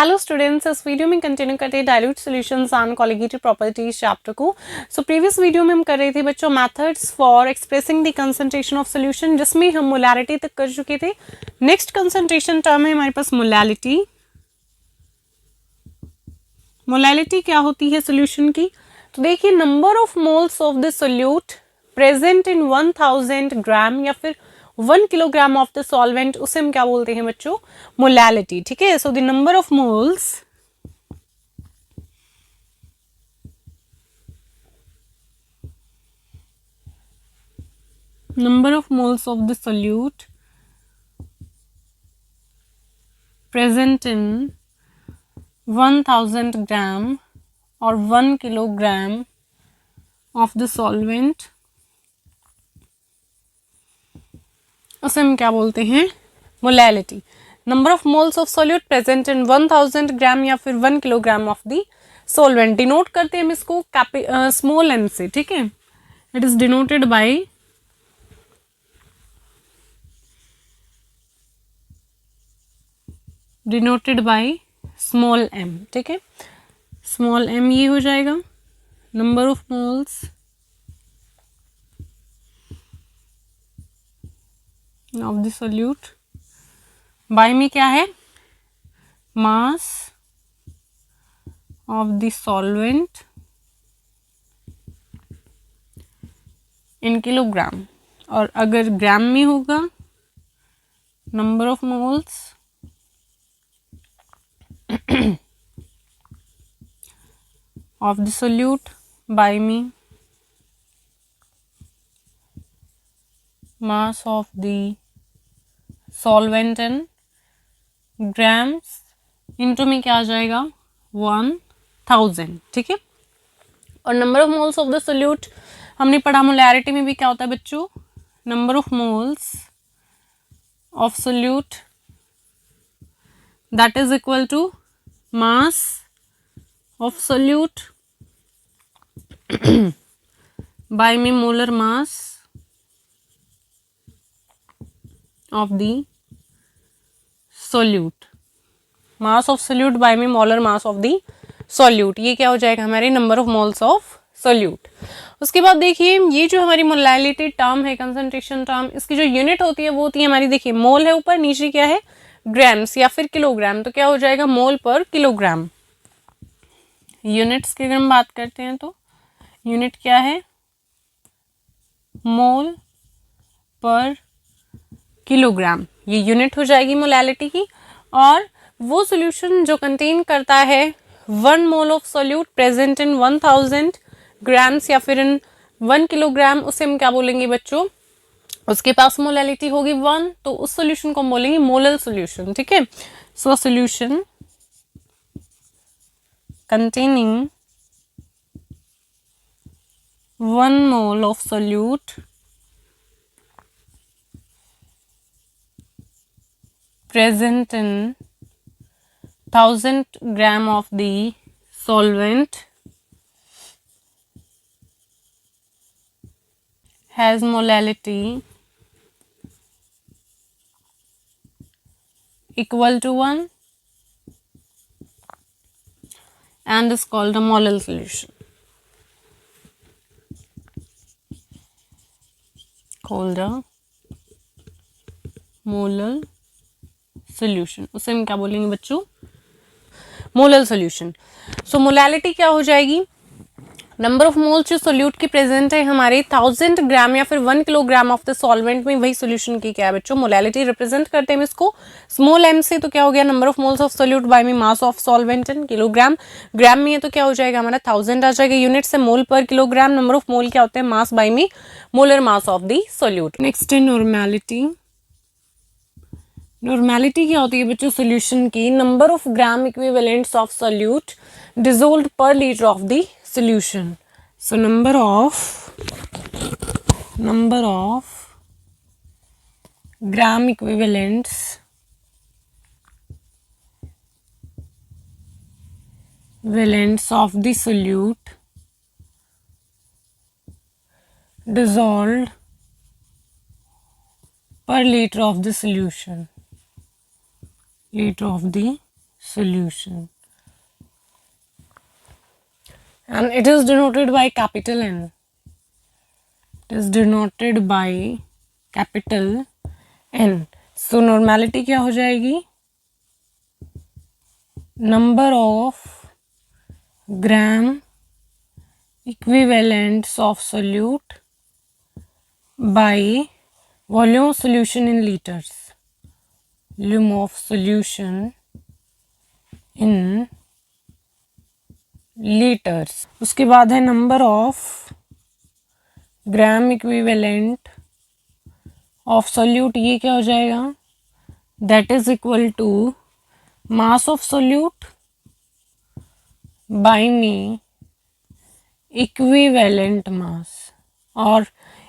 Hello students, इस video में continue करते हैं dilute solutions on colligative properties chapter को। सो प्रीवियस वीडियो में हम कर रहे थे बच्चों methods for expressing the concentration of solution, जिसमें हम मोलैरिटी तक कर चुके थे। नेक्स्ट कंसंट्रेशन टर्म है हमारे पास मोलैलिटी। मोलैलिटी क्या होती है सॉल्यूशन की? तो देखिए, number of moles of the solute present in 1000 gram या फिर 1 किलोग्राम ऑफ द सॉल्वेंट, उसे हम क्या बोलते हैं बच्चों? मोलैलिटी। ठीक है, so the number of moles of the solute present in 1000 gram or 1 kilogram of the solvent, उसे हम क्या बोलते हैं? Molality. Number of moles of solute present in 1000 gram या फिर 1 kilogram of the solvent. Denote करते हैं हम इसको स्मॉल एम से। ठीक है, it is denoted by small m. ठीक है, स्मॉल एम ये हो जाएगा number of moles of the solute by में क्या है? Mass of the solvent in kilogram, और अगर ग्राम में होगा number of moles of the solute by me mass of the solvent in grams into में क्या आ जाएगा? 1000। ठीक है, और number of moles of the solute हमने पढ़ा मोलैरिटी में भी क्या होता है बच्चों? Number of moles of solute that is equal to mass of solute by me molar mass of the solute, mass of solute by me molar mass of the solute। ये क्या हो जाएगा? हमारे number of moles of solute. उसके बाद देखिए, ये जो हमारी मोलैलिटी टर्म है, कंसंट्रेशन टर्म, इसकी जो यूनिट होती है वो होती है हमारी, देखिए मोल है ऊपर, नीचे क्या है? ग्राम्स या फिर किलोग्राम। तो क्या हो जाएगा? मोल पर किलोग्राम। यूनिट्स की अगर हम बात करते हैं तो यूनिट क्या है? मोल पर किलोग्राम, ये यूनिट हो जाएगी मोलैलिटी की। और वो सॉल्यूशन जो कंटेन करता है 1 mole of solute present in 1000 grams या फिर इन 1 किलोग्राम, उसे हम क्या बोलेंगे बच्चों? उसके पास मोलैलिटी होगी 1, तो उस सॉल्यूशन को हम बोलेंगे मोलल सॉल्यूशन। ठीक है, so solution containing 1 mole of solute present in 1000 gram of the solvent has molality equal to 1 and is called a molar solution. Called a molar solution, उसे हम क्या बोलेंगे बच्चों? Molal solution. सो मोलैलिटी क्या हो जाएगी? नंबर ऑफ मोल्स जो solute की प्रेजेंट है हमारे 1000 ग्राम या फिर 1 किलोग्राम ऑफ द सॉल्वेंट में, वही सोल्यूशन की क्या है बच्चों? मोलैलिटी। रिप्रेजेंट करते हैं इसको स्मॉल एम से, तो क्या हो गया? Number of moles of solute by में mass of solvent in kilogram. Gram में है तो क्या हो जाएगा हमारा? 1000 आ जाएगा। यूनिट से मोल पर किलोग्राम। नंबर ऑफ मोल क्या होते हैं? मास बाय में molar mass of the solute. Next है नॉर्मेलिटी। नॉर्मेलिटी क्या होती है बच्चों? सोल्यूशन की number of gram equivalents of solute dissolved per litre of the solution. So number of gram equivalents of the solute dissolved per liter of the solution, liter of the solution, and it is denoted by capital N. It is denoted by capital N. So normality क्या हो जाएगी? Number of gram equivalents of solute by volume of solution in liters. Volume of solution in liters. उसके बाद है number of gram equivalent of solute. ये क्या हो जाएगा? That is equal to mass of solute by me equivalent mass. और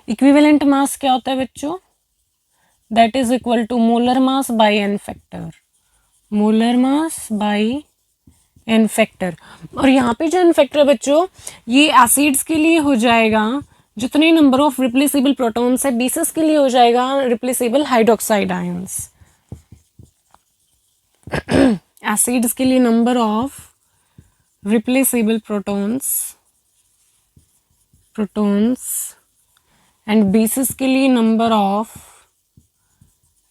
equivalent mass क्या होता है बच्चों? That is equal to molar mass by n factor. Molar mass by n factor. और यहाँ पे जो n factor बच्चों ये एसिड्स के लिए हो जाएगा जितने नंबर ऑफ रिप्लेसेबल प्रोटॉन्स है, बेसिस के लिए हो जाएगा रिप्लेसेबल हाइड्रोक्साइड आयंस. एसिड्स के लिए number of replaceable protons and bases के लिए number of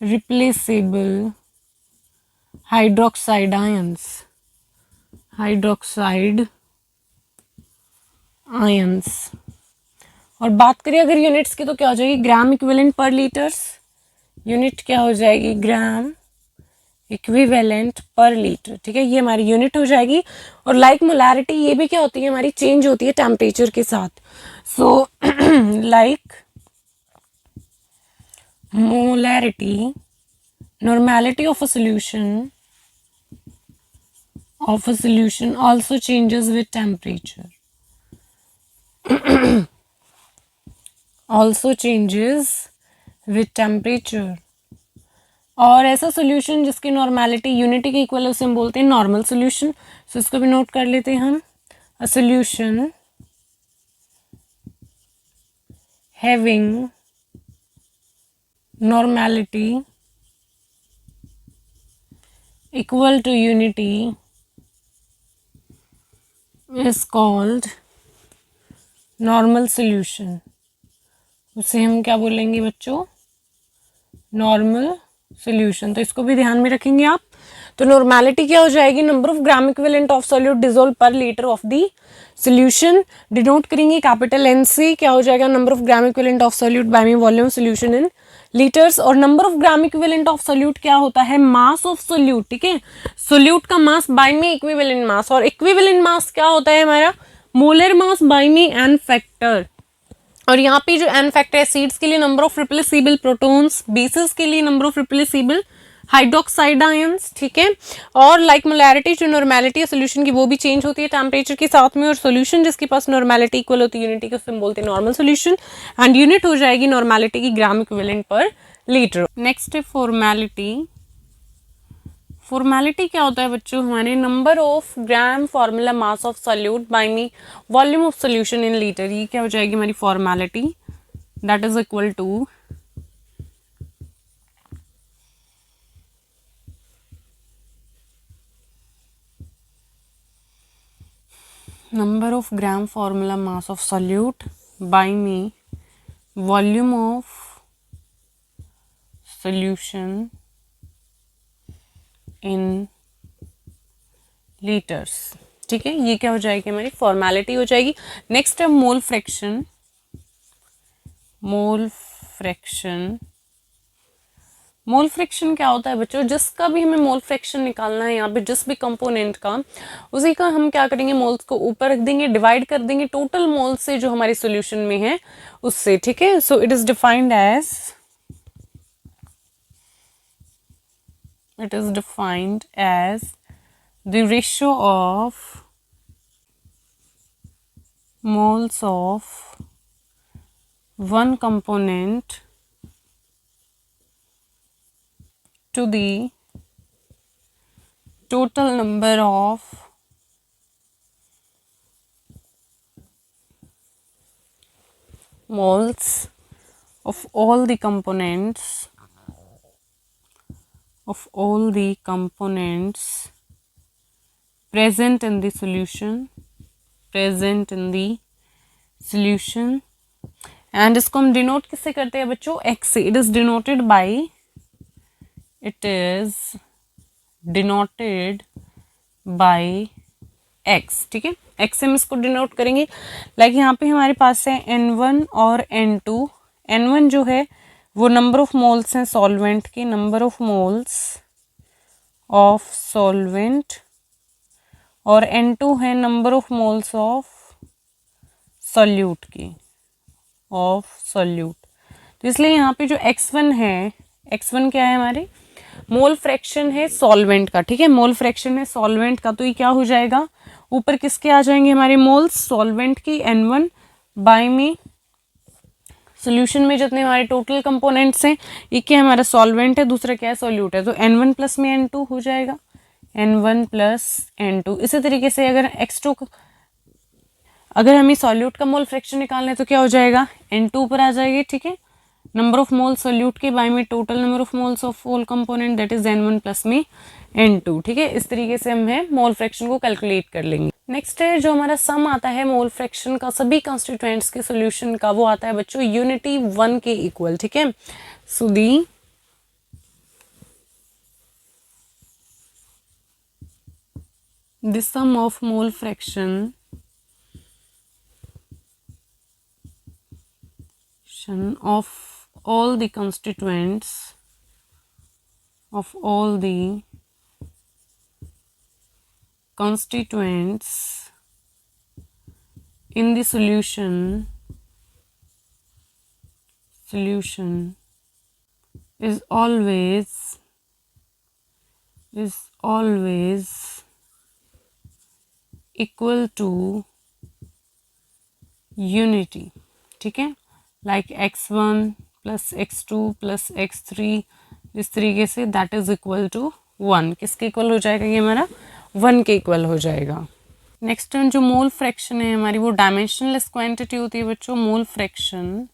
replaceable hydroxide ions. और बात करें अगर यूनिट्स की तो क्या हो जाएगी? ग्राम इक्विवेलेंट पर लीटर्स. यूनिट क्या हो जाएगी? ग्राम इक्विवेलेंट पर लीटर. ठीक है, ये हमारी यूनिट हो जाएगी. और लाइक मोलैरिटी ये भी क्या होती है हमारी? चेंज होती है टेम्परेचर के साथ. So like molarity, normality of a solution also changes with temperature. Also changes with temperature. और ऐसा सोल्यूशन जिसकी नॉर्मेलिटी यूनिटी के इक्वल है उसे हम बोलते हैं नॉर्मल सोल्यूशन. सो इसको भी नोट कर लेते हैं हम. A solution having normality equal to unity is called normal solution. उसे हम क्या बोलेंगे बच्चों? Normal solution. तो इसको भी ध्यान में रखेंगे आप. तो नॉर्मेलिटी क्या हो जाएगी? Number of gram equivalent of solute dissolve per litre of the solution. Denote करेंगे कैपिटल एन से. क्या हो जाएगा? Number of gram equivalent of solute by मी वॉल्यूम सोल्यूशन इन लीटर्स. और number of gram equivalent of solute क्या होता है? Mass of solute. ठीक है, सोल्यूट का मास बाय में इक्विवेलेंट मास. और इक्विवेलेंट मास क्या होता है हमारा? मोलर मास बाय में एन फैक्टर. और यहाँ पे जो एन फैक्टर है एसिड्स के लिए number of replaceable protons, basis के लिए number of replaceable hydroxide ions. ठीक है, और लाइक मोलैरिटी जो नॉर्मेलिटी है सोल्यूशन की वो भी चेंज होती है टेम्परेचर के साथ में. और सोल्यूशन जिसके पास नॉर्मेलिटी इक्वल होती है यूनिटी के उससे हम बोलते हैं नॉर्मल सोल्यूशन. एंड यूनिट हो जाएगी नॉर्मेलिटी की gram equivalent per litre. Next है फॉर्मेलिटी. फॉर्मेलिटी क्या होता है बच्चों? हमारे number of gram formula mass of solute by मी volume of solution in litre. ये क्या हो जाएगी हमारी formality? That is equal to number of gram formula mass of solute by me volume of solution in liters. ठीक है, ये क्या हो जाएगी हमारी फॉर्मेलिटी हो जाएगी. नेक्स्ट है मोल फ्रैक्शन. मोल फ्रैक्शन क्या होता है बच्चों? जिसका भी हमें मोल फ्रैक्शन निकालना है यहाँ पे जिस भी कंपोनेंट का, उसी का हम क्या करेंगे? मोल्स को ऊपर रख देंगे, डिवाइड कर देंगे टोटल मोल से जो हमारे सॉल्यूशन में है उससे. ठीक है, so it is defined as the ratio of moles of one component to the total number of moles of all the components present in the solution, present in the solution. And इसको हम denote किससे करते हैं बच्चों, x से. It is denoted bye, it is denoted bye x. ठीक है, x से हम इसको डिनोट करेंगे. लाइक यहाँ पे हमारे पास है n1 और n2. n1 जो है वो नंबर ऑफ मोल्स हैं सॉल्वेंट की, number of moles of solvent, और n2 है number of moles of solute की, ऑफ सॉल्यूट. तो इसलिए यहाँ पे जो x1 है, x1 क्या है हमारे, मोल फ्रैक्शन है सॉल्वेंट का. ठीक है, मोल फ्रैक्शन है सॉल्वेंट का. तो ये क्या हो जाएगा, ऊपर किसके आ जाएंगे हमारे मोल्स, सॉल्वेंट की n1 बाय में सोल्यूशन में जितने हमारे टोटल कंपोनेंट्स हैं, एक क्या हमारा सॉल्वेंट है, दूसरा क्या है सॉल्यूट है. तो n1 प्लस में n2 हो जाएगा, n1 प्लस n2. इसी तरीके से अगर x2 अगर हमें सॉल्यूट का मोल फ्रैक्शन निकालना है तो क्या हो जाएगा, n2 ऊपर आ जाएगी. ठीक है, नंबर ऑफ मोल सॉल्यूट के बाय में total number of moles of whole component, that is n1 plus में n2. ठीक है, इस तरीके से हम है मोल फ्रैक्शन को कैलकुलेट कर लेंगे. नेक्स्ट है जो हमारा सम आता है मोल फ्रैक्शन का सभी कंस्टिट्यूएंट्स के सॉल्यूशन का, वो आता है बच्चों यूनिटी 1 के इक्वल. ठीक है, so the sum of mole fraction of all the constituents of all the constituents in the solution is always equal to unity. ठीक है, like x1 plus x2 plus x3, इस तरीके say that is equal to 1. किसके equal हो जाएगा, ये हमारा 1 के इक्वल हो जाएगा. नेक्स्ट जो मोल फ्रैक्शन है हमारी, वो डायमेंशनलेस क्वांटिटी होती है बच्चों. Mole fraction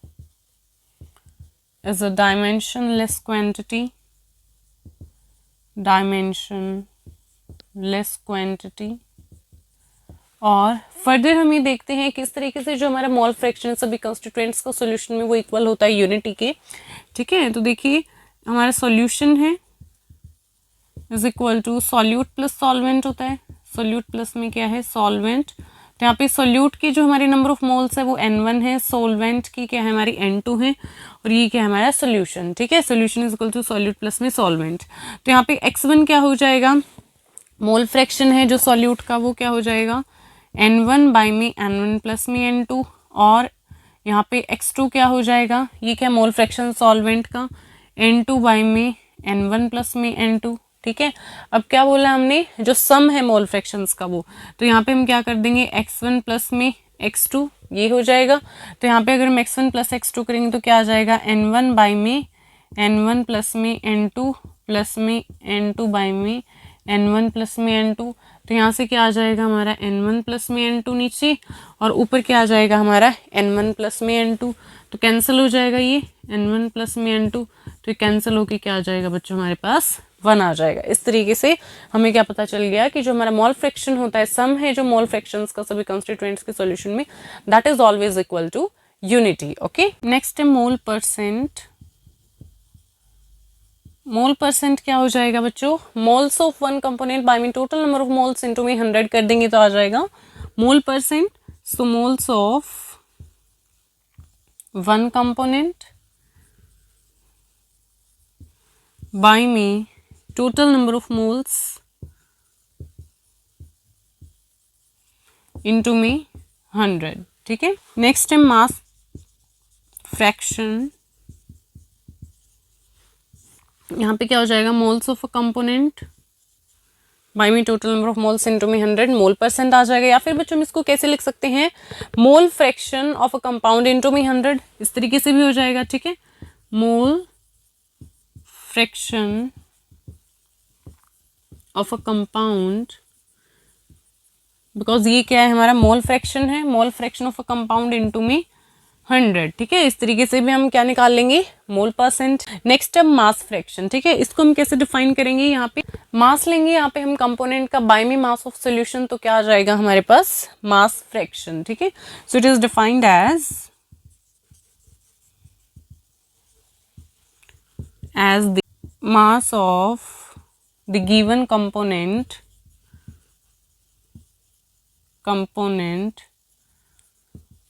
is a dimensionless quantity, dimensionless quantity. और फर्दर हम ये देखते हैं किस तरीके से जो हमारा मोल फ्रैक्शन सभी कंस्टिट्यूएंट्स का सॉल्यूशन में वो इक्वल होता है यूनिटी के. ठीक है, तो देखिए हमारा सॉल्यूशन है is equal to solute plus solvent होता है. सॉल्यूट प्लस में क्या है, सॉल्वेंट. तो यहाँ पे सॉल्यूट की जो हमारी नंबर ऑफ मोल्स है वो n1 है, सॉल्वेंट की क्या है हमारी n2 है, और ये क्या है हमारा सॉल्यूशन. ठीक है, solution is equal to solute plus में सॉल्वेंट. तो यहाँ पे x1 क्या हो जाएगा, मोल फ्रैक्शन है जो सॉल्यूट का, वो क्या हो जाएगा n1 बाई में n1 प्लस में n2. और यहाँ पे x2 क्या हो जाएगा, ये क्या मोल फ्रैक्शन सॉल्वेंट का, n2 बाई में n1 प्लस में n2. ठीक है, अब क्या बोला हमने, जो सम है मोल फ्रैक्शंस का वो, तो यहाँ पे हम क्या कर देंगे x1 प्लस में x2, ये हो जाएगा. तो यहाँ पे अगर हम x1 प्लस x2 करेंगे तो क्या आ जाएगा, n1 बाई में n1 प्लस में n2 प्लस में n2 बाई में n1 प्लस में n2. तो यहाँ से क्या आ जाएगा हमारा n1 प्लस में n2 नीचे, और ऊपर क्या आ जाएगा हमारा n1 प्लस में n2. तो कैंसिल हो जाएगा ये n1 प्लस में n2. तो ये कैंसिल होके क्या आ जाएगा बच्चों, हमारे पास 1 आ जाएगा. इस तरीके से हमें क्या पता चल गया कि जो हमारा मोल फ्रैक्शन होता है, सम है जो मोल फ्रैक्शंस का सभी कंस्टिट्यूएंट्स के सॉल्यूशन में, that is always equal to unity. Okay, next है मोल परसेंट. मोल परसेंट क्या हो जाएगा बच्चों, moles of one component by मीन total number of moles into में 100 कर देंगे तो आ जाएगा mole percent. So moles of one component by में total number of moles into में 100. ठीक है, नेक्स्ट है मास फ्रैक्शन. यहाँ पे क्या हो जाएगा, moles of a component by में total number of moles into में 100, मोल परसेंट आ जाएगा. या फिर बच्चों हम इसको कैसे लिख सकते हैं, mole fraction of a compound into में 100, इस तरीके से भी हो जाएगा. ठीक है, मोल fraction of a compound, because ये क्या है हमारा मोल फ्रैक्शन है, मोल fraction of a compound into में 100, ठीक है। इस तरीके से भी हम क्या निकाल लेंगे, मोल परसेंट। नेक्स्ट है मास फ्रैक्शन, ठीक है। इसको हम कैसे डिफाइन करेंगे, यहाँ पे मास लेंगे, यहाँ पे हम कंपोनेंट का बाय में मास ऑफ सॉल्यूशन, तो क्या आ जाएगा हमारे पास मास फ्रैक्शन, ठीक है। So it is defined as the mass of the given component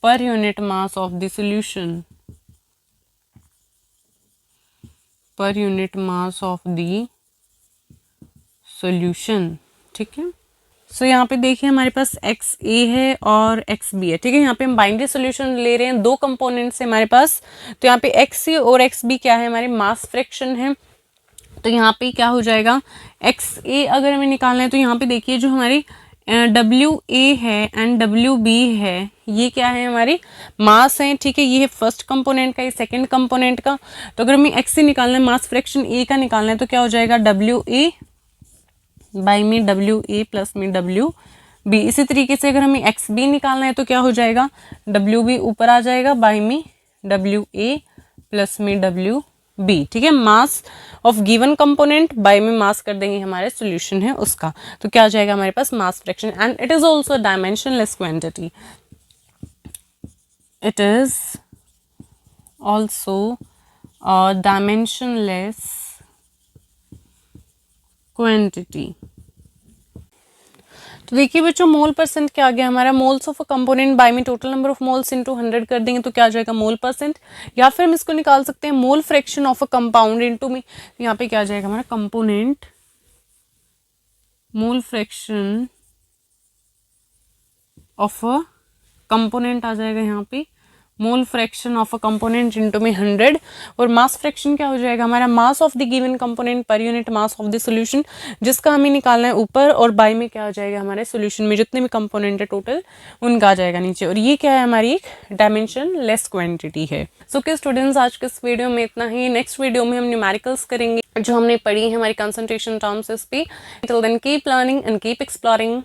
per unit mass of the solution, per unit mass of the solution, ठीक है। सो यहाँ पे देखिए हमारे पास एक्स ए है और एक्स बी है, ठीक है। यहाँ पे हम बाइनरी सोल्यूशन ले रहे हैं, दो कंपोनेंट्स है हमारे पास, तो यहाँ पे एक्स ए और एक्स बी क्या है, हमारे मास फ्रैक्शन है। तो यहाँ पे क्या हो जाएगा, एक्स ए अगर हमें निकालना है तो यहाँ पे देखिए जो हमारी डब्ल्यू ए है एंड डब्ल्यू बी है, ये क्या है, हमारे मास है, ठीक है। ये है फर्स्ट कंपोनेंट का, ये सेकंड कंपोनेंट का। तो अगर हमें एक्स से निकालना है, मास फ्रैक्शन ए का निकालना है, तो क्या हो जाएगा, डब्ल्यू ए बाई में डब्ल्यू ए प्लस में डब्ल्यू बी। इसी तरीके से अगर हमें एक्स बी निकालना है तो क्या हो जाएगा, डब्ल्यू बी ऊपर आ जाएगा बाई में डब्ल्यू ए प्लस में डब्ल्यू बी, ठीक है। Mass of given component by में मास कर देंगे हमारे सॉल्यूशन है उसका, तो क्या आ जाएगा हमारे पास mass fraction. And it is also dimensionless quantity, it is also dimensionless quantity. तो देखिए बच्चों, मोल परसेंट क्या आ गया हमारा, moles of a component by में total number of moles into 100 कर देंगे तो क्या आ जाएगा मोल परसेंट। या फिर हम इसको निकाल सकते हैं mole fraction of a compound into में, यहाँ पे क्या आ जाएगा हमारा component, mole fraction of a component आ जाएगा यहाँ पे, mole fraction of a component into में 100। और मास फ्रैक्शन क्या हो जाएगा हमारा, mass of the given component per unit mass of the solution, जिसका हमें निकालना है ऊपर, और बाय में क्या आ जाएगा हमारे सॉल्यूशन में जितने भी कंपोनेंट है टोटल उनका आ जाएगा नीचे। और ये क्या है, हमारी एक डायमेंशन लेस क्वांटिटी है। सो के स्टूडेंट्स, आज के इस वीडियो में इतना ही। नेक्स्ट वीडियो में हम न्यूमेरिकल्स करेंगे जो हमने पढ़ी है हमारी कंसंट्रेशन टर्म्स पे। Till then keep learning and keep exploring.